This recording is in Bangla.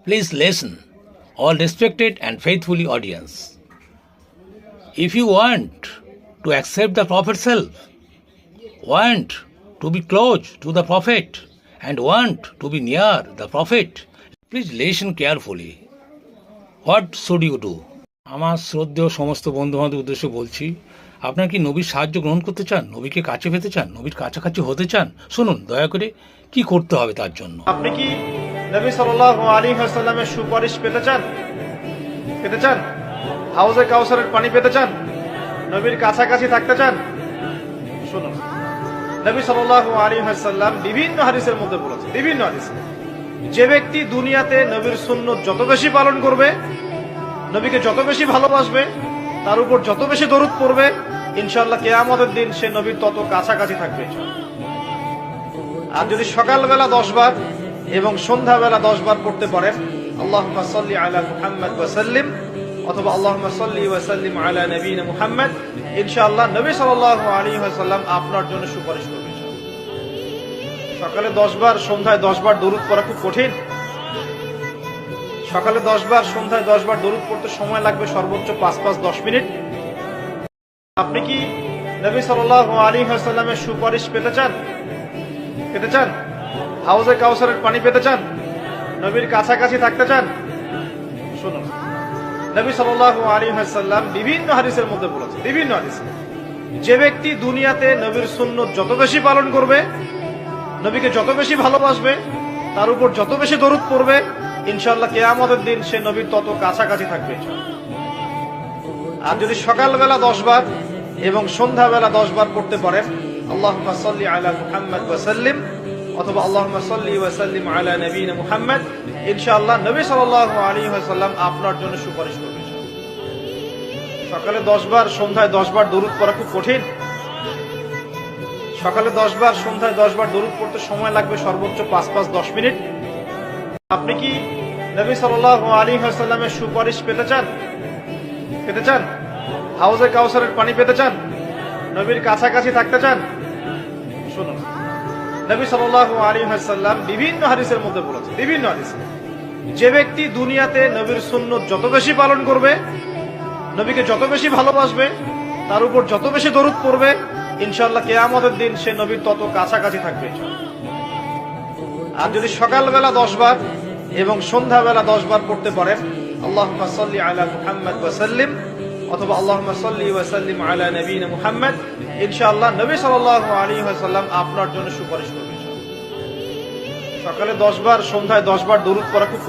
Please listen, all respected and faithfully audience. If you want to accept the Prophet's help, want to be close to the Prophet, and want to be near the Prophet, please listen carefully. What should you do? আমার শ্রদ্ধেয় সমস্ত বন্ধুবান্ধব উদ্দেশ্যে বলছি, আপনার কি নবীর সাহায্য গ্রহণ করতে চান, নবীকে কাছে পেতে চান, নবীর কাছাকাছি হতে চান? শুনুন দয়া করে কি করতে হবে তার জন্য। আপনি কি নবী সাল্লাল্লাহু আলাইহি ওয়াসাল্লামের সুপারিশ পেতে চান? হাউজে কাউসারের পানি পেতে চান? নবীর কাছাকাছি থাকতে চান? শুনুন, নবী সাল্লাল্লাহু আলাইহি ওয়াসাল্লাম বিভিন্ন হাদিসের মধ্যে বলেছেন, বিভিন্ন হাদিসে, যে ব্যক্তি দুনিয়াতে নবীর সুন্নত যত বেশি পালন করবে, নবীকে যত বেশি ভালোবাসবে, তার উপর যত বেশি দরুদ পড়বে, ইনশাআল্লাহ কিয়ামতের দিন সে নবীর তত কাছাকাছি থাকবে। আর যদি সকালবেলা 10 বার এবং সন্ধ্যাবেলা 10 বার পড়তে পারেন আল্লাহুম্মা সাল্লি আলা মুহাম্মাদ ওয়া সাল্লিম, অথবা আল্লাহুম্মা সাল্লি ওয়া সাল্লিম আলা নবিয়িনা মুহাম্মাদ, ইনশাআল্লাহ নবী সাল্লাল্লাহু আলাইহি ওয়াসাল্লাম আপনার জন্য সুপারিশ করবেন। সকালে 10 বার সন্ধ্যায় 10 বার দরুদ পড়া খুব কঠিন। সকালে 10 বার সন্ধ্যায় 10 বার দরুদ পড়তে সময় লাগবে সর্বোচ্চ 5-10 মিনিট। আপনি কি নবী সাল্লাল্লাহু আলাইহি ওয়াসাল্লামের সুপারিশ পেতে চান? হাউজে কাউসারের পানি পেতে চান? নবীর কাছাকাছি থাকতে চান? শুনুন, নবী সাল্লাল্লাহু আলাইহি ওয়াসাল্লাম বিভিন্ন হাদিসের মধ্যে বলেছেন, বিভিন্ন হাদিসে, যে ব্যক্তি দুনিয়াতে নবীর সুন্নত যত বেশি পালন করবে, নবীকে যত বেশি ভালোবাসবে, তার উপর যত বেশি দরুদ পড়বে, ইনশাআল্লাহ কিয়ামতের দিন সে নবীর তত কাছাকাছি থাকবে। আর যদি সকালবেলা 10 বার এবং সন্ধ্যাবেলা 10 বার পড়তে পারেন আল্লাহুম্মা সাল্লি আলা মুহাম্মাদ ওয়া সাল্লিম, অথবা আল্লাহুম্মা সাল্লি ওয়া সাল্লিম আলা নবিয়িনা মুহাম্মাদ, ইনশাআল্লাহ নবী সাল্লাল্লাহু আলাইহি ওয়াসাল্লাম আপনার জন্য সুপারিশ করবেন। সকালে 10 বার সন্ধ্যায় 10 বার দরুদ পড়া খুব কঠিন। সকালে 10 বার সন্ধ্যায় 10 বার দরুদ পড়তে সময় লাগবে সর্বোচ্চ 5-10 মিনিট। আপনি কি নবী সাল্লাল্লাহু আলাইহি ওয়াসাল্লামের সুপারিশ পেতে চান? হাউজে কাউসারের পানি পেতে চান? নবীর কাছাকাছি থাকতে চান? শুনুন, নবী সাল্লাল্লাহু আলাইহি ওয়াসাল্লাম বিভিন্ন হাদিসের মধ্যে বলেছেন, বিভিন্ন হাদিসে, যে ব্যক্তি দুনিয়াতে নবীর সুন্নত যত বেশি পালন করবে, নবীকে যত বেশি ভালোবাসবে, তার উপর যত বেশি দরুদ পড়বে, ইনশাআল্লাহ কিয়ামতের দিন সে নবীর তত কাছাকাছি থাকবে। আর যদি সকালবেলা 10 বার এবং সন্ধ্যাবেলা 10 বার পড়তে পারেন আল্লাহুম্মা সাল্লি আলা মুহাম্মাদ ওয়া সাল্লিম, অথবা আল্লাহুম্মা সাল্লি ওয়া সাল্লিম আলা নবিয়িনা মুহাম্মাদ, ইনশাআল্লাহ নবী সাল্লাল্লাহু আলাইহি ওয়াসাল্লাম আপনার জন্য সুপারিশ করবেন। সকালে 10 বার সন্ধ্যায় 10 বার দরুদ পড়া খুব